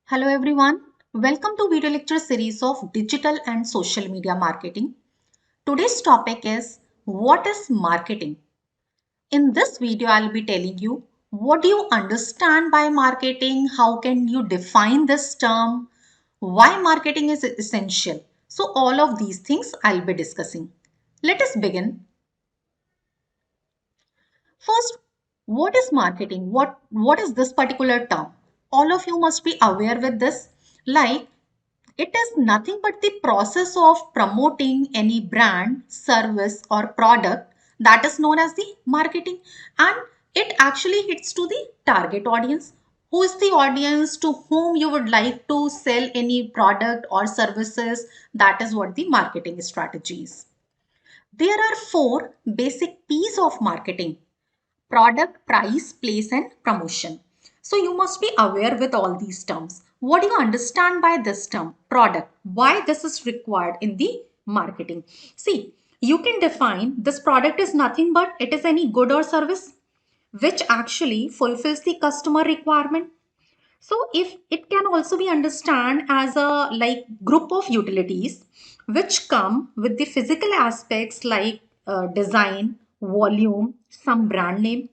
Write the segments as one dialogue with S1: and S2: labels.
S1: Hello everyone, welcome to video lecture series of digital and social media marketing. Today's topic is what is marketing? In this video I'll be telling you what do you understand by marketing, how can you define this term, why marketing is essential. So all of these things I'll be discussing. Let us begin. First, what is marketing? What is this particular term? All of you must be aware with this. Like it is nothing but the process of promoting any brand, service, or product that is known as the marketing, and it actually hits to the target audience. Who is the audience to whom you would like to sell any product or services? That is what the marketing strategy is. There are four basic P's of marketing: product, price, place, and promotion. So you must be aware with all these terms. What do you understand by this term, product? Why this is required in the marketing? See, you can define this product is nothing but it is any good or service which actually fulfills the customer requirement. So if it can also be understood as a like group of utilities which come with the physical aspects like design, volume, some brand name.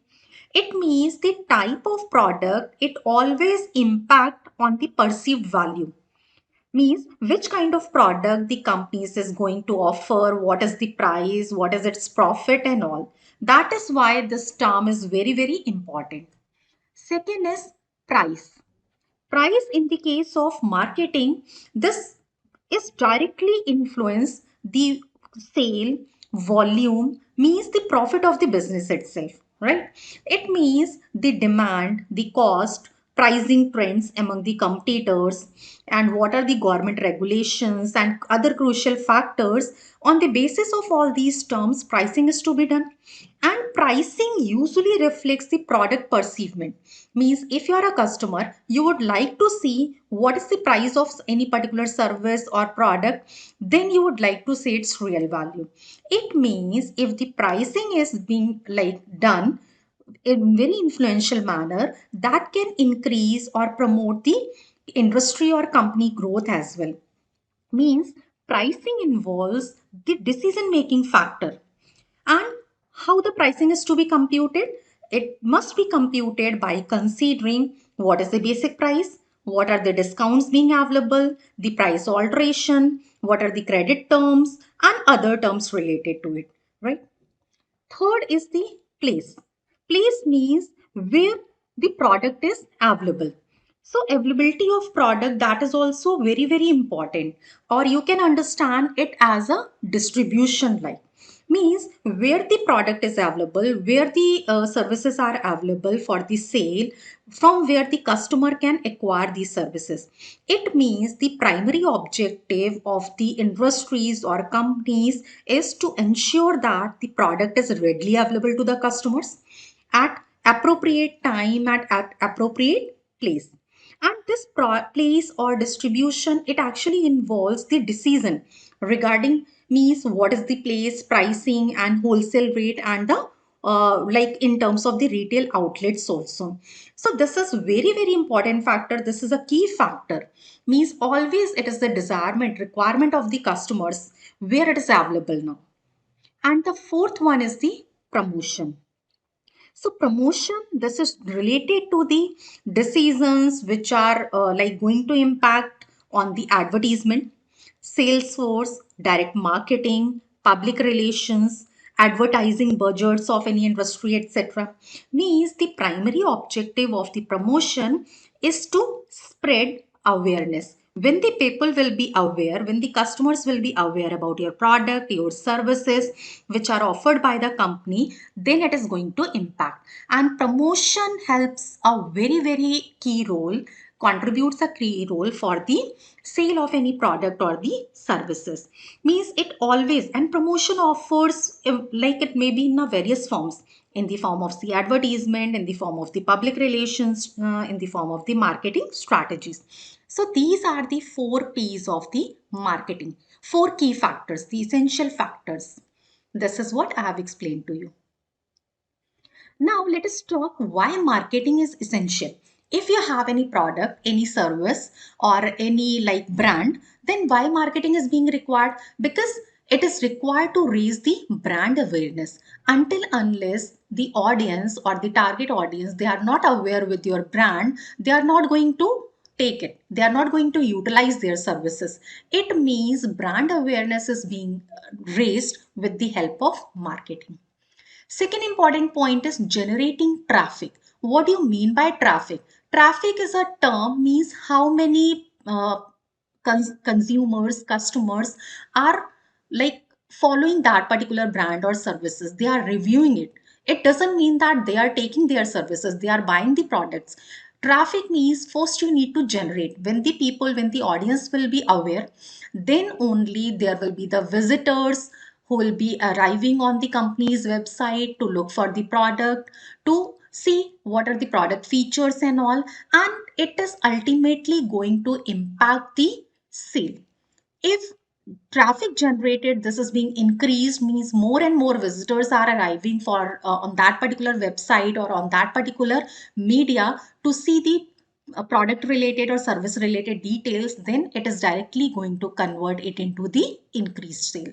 S1: It means the type of product it always impact on the perceived value. Means which kind of product the companies is going to offer, what is the price, what is its profit and all. That is why this term is very important. Second is price. Price in the case of marketing, this is directly influence the sale, volume, means the profit of the business itself, right? It means the demand, the cost, pricing trends among the competitors, and what are the government regulations and other crucial factors. On the basis of all these terms, pricing is to be done. And pricing usually reflects the product perceivement. Means if you are a customer, you would like to see what is the price of any particular service or product, then you would like to see its real value. It means if the pricing is being like done in very influential manner, that can increase or promote the industry or company growth as well. Means pricing involves the decision making factor. And how the pricing is to be computed? It must be computed by considering what is the basic price, what are the discounts being available, the price alteration, what are the credit terms, and other terms related to it, right? Third is the place. Place means where the product is available. So availability of product, that is also very important, or you can understand it as a distribution line. Means where the product is available, where the services are available for the sale, from where the customer can acquire these services. It means the primary objective of the industries or companies is to ensure that the product is readily available to the customers at appropriate time at appropriate place. And this place or distribution, it actually involves the decision regarding means what is the place, pricing and wholesale rate, and the like in terms of the retail outlets also. So this is very important factor. This is a key factor. Means always it is the desirement requirement of the customers where it is available now. And the fourth one is the promotion. So promotion, this is related to the decisions which are like going to impact on the advertisement, sales force, direct marketing, public relations, advertising budgets of any industry, etc. Means the primary objective of the promotion is to spread awareness. When the people will be aware, when the customers will be aware about your product, your services which are offered by the company, then it is going to impact. And promotion helps a very key role, contributes a key role for the sale of any product or the services. Means it always, and promotion offers like it may be in a various forms, in the form of the advertisement, in the form of the public relations, in the form of the marketing strategies. So these are the four P's of the marketing, four key factors, the essential factors. This is what I have explained to you. Now let us talk why marketing is essential. If you have any product, any service, or any like brand, then why marketing is being required? Because it is required to raise the brand awareness. Until unless the audience or the target audience, they are not aware with your brand, they are not going to take it. They are not going to utilize their services. It means brand awareness is being raised with the help of marketing. Second important point is generating traffic. What do you mean by traffic? Traffic is a term, means how many consumers, customers are like following that particular brand or services. They are reviewing it. It doesn't mean that they are taking their services, they are buying the products. Traffic means first you need to generate. When the people, when the audience will be aware, then only there will be the visitors who will be arriving on the company's website to look for the product, to see what are the product features and all, and it is ultimately going to impact the sale. If traffic generated, this is being increased, means more and more visitors are arriving for on that particular website or on that particular media to see the product related or service related details, then it is directly going to convert it into the increased sale.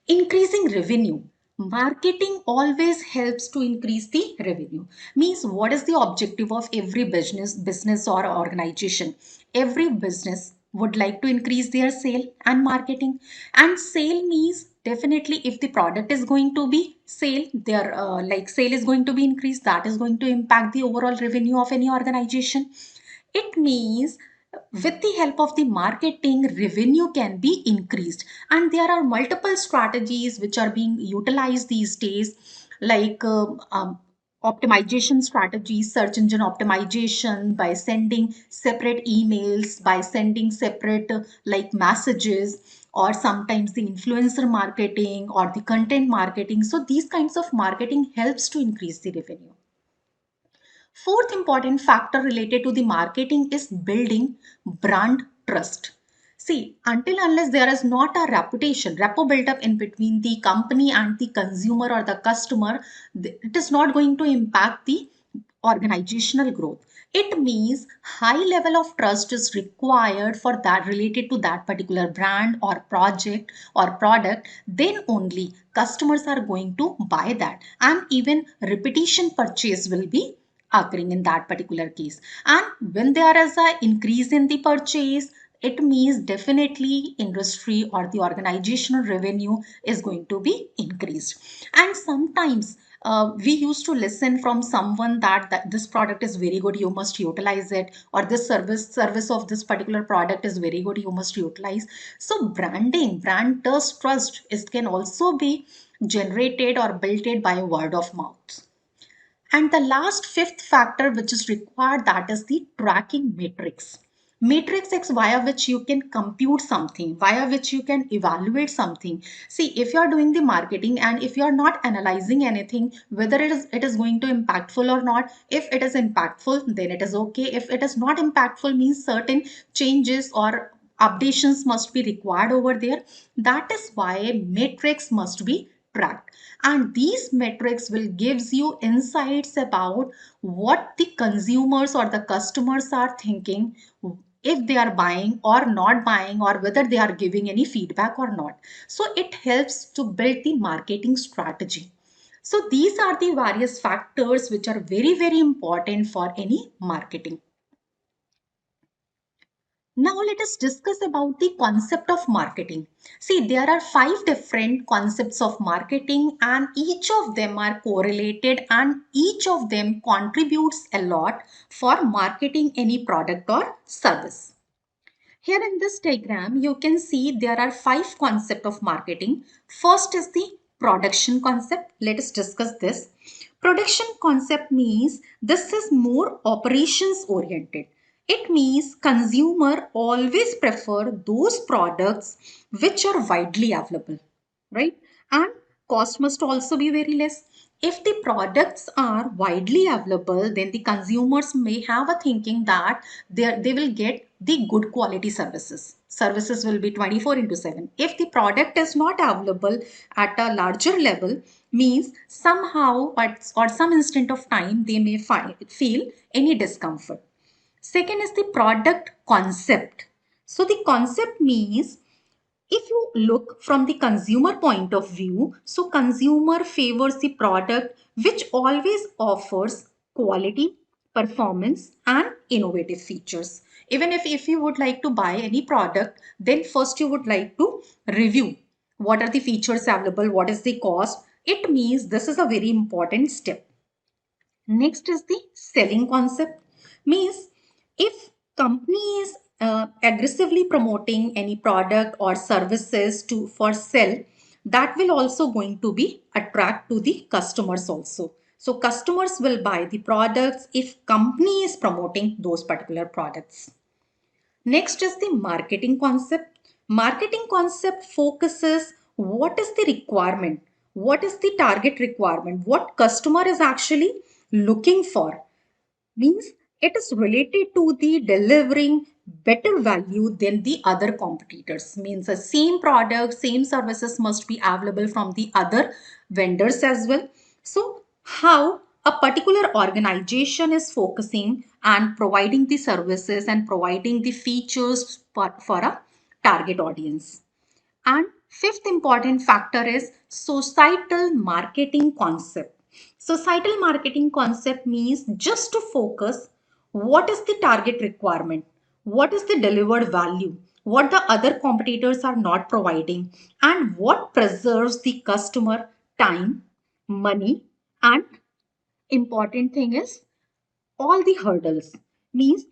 S1: Increasing revenue. Marketing always helps to increase the revenue. Means what is the objective of every business or organization? Every business would like to increase their sale and marketing. And sale means definitely if the product is going to be sale, their like sale is going to be increased, that is going to impact the overall revenue of any organization. It means with the help of the marketing, revenue can be increased. And there are multiple strategies which are being utilized these days, like optimization strategies, search engine optimization, by sending separate emails, by sending separate like messages, or sometimes the influencer marketing or the content marketing. So these kinds of marketing helps to increase the revenue. Fourth important factor related to the marketing is building brand trust. See, until unless there is not a reputation, rapport built up in between the company and the consumer or the customer, it is not going to impact the organizational growth. It means high level of trust is required for that related to that particular brand or project or product. Then only customers are going to buy that, and even repetition purchase will be occurring in that particular case. And when there is a increase in the purchase, it means definitely industry or the organizational revenue is going to be increased. And sometimes we used to listen from someone that this product is very good, you must utilize it, or this service of this particular product is very good, you must utilize. So branding, brand trust is can also be generated or built it by word of mouth. And the last fifth factor which is required, that is the tracking matrix. Matrix X via which you can compute something, via which you can evaluate something. See, if you are doing the marketing and if you are not analyzing anything, whether it is going to impactful or not, if it is impactful, then it is okay. If it is not impactful, means certain changes or updations must be required over there. That is why matrix must be tracked, and these metrics will gives you insights about what the consumers or the customers are thinking, if they are buying or not buying, or whether they are giving any feedback or not. So it helps to build the marketing strategy. So these are the various factors which are very very important for any marketing. Now let us discuss about the concept of marketing. See, there are five different concepts of marketing, and each of them are correlated and each of them contributes a lot for marketing any product or service. Here in this diagram, you can see there are five concepts of marketing. First is the production concept. Let us discuss this. Production concept means this is more operations oriented. It means consumer always prefer those products which are widely available, right? And cost must also be very less. If the products are widely available, then the consumers may have a thinking that they will get the good quality services. Services will be 24 into 7. If the product is not available at a larger level, means somehow or some instant of time they may feel any discomfort. Second is the product concept. So the concept means, if you look from the consumer point of view, so consumer favors the product which always offers quality, performance and innovative features. Even if you would like to buy any product, then first you would like to review what are the features available, what is the cost. It means this is a very important step. Next is the selling concept. Means, if company is aggressively promoting any product or services to for sell, that will also going to be attract to the customers also. So customers will buy the products if company is promoting those particular products. Next is the marketing concept. Marketing concept focuses what is the requirement, what is the target requirement, what customer is actually looking for. Means it is related to the delivering better value than the other competitors. Means the same product, same services must be available from the other vendors as well. So how a particular organization is focusing and providing the services and providing the features for a target audience. And fifth important factor is societal marketing concept. Societal marketing concept means just to focus what is the target requirement, what is the delivered value, what the other competitors are not providing, and what preserves the customer time, money, and important thing is all the hurdles. Means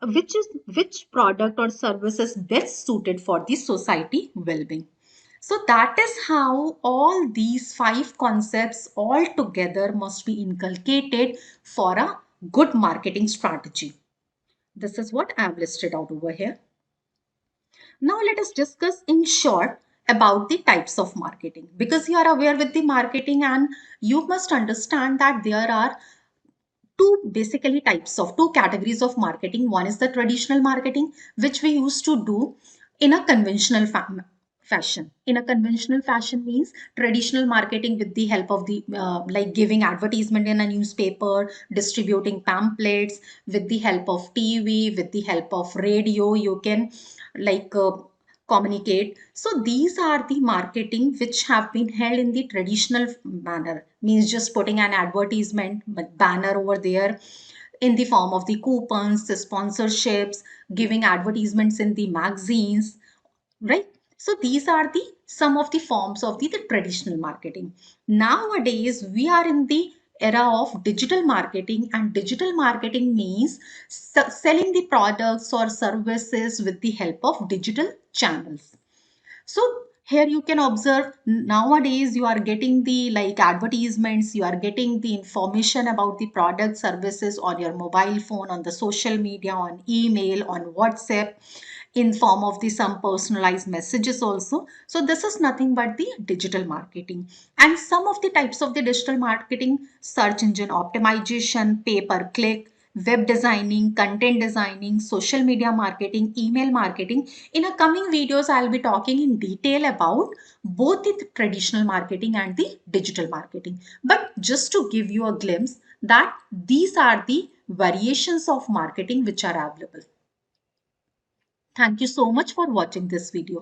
S1: which product or service is best suited for the society well-being. So that is how all these five concepts all together must be inculcated for a good marketing strategy. This is what I've listed out over here. Now let us discuss in short about the types of marketing, because you are aware with the marketing and you must understand that there are two categories of marketing. One is the traditional marketing, which we used to do in a conventional fashion. In a conventional fashion means traditional marketing with the help of the like giving advertisement in a newspaper, distributing pamphlets, with the help of TV, with the help of radio, you can like communicate. So these are the marketing which have been held in the traditional manner. Means just putting an advertisement banner over there in the form of the coupons, the sponsorships, giving advertisements in the magazines, right? So these are the some of the forms of the traditional marketing. Nowadays we are in the era of digital marketing, and digital marketing means selling the products or services with the help of digital channels. So here you can observe nowadays you are getting the like advertisements, you are getting the information about the product services on your mobile phone, on the social media, on email, on WhatsApp, in form of the some personalized messages also. So this is nothing but the digital marketing. And some of the types of the digital marketing: search engine optimization, pay per click, web designing, content designing, social media marketing, email marketing. In a coming videos, I'll be talking in detail about both the traditional marketing and the digital marketing. But just to give you a glimpse that these are the variations of marketing which are available. Thank you so much for watching this video.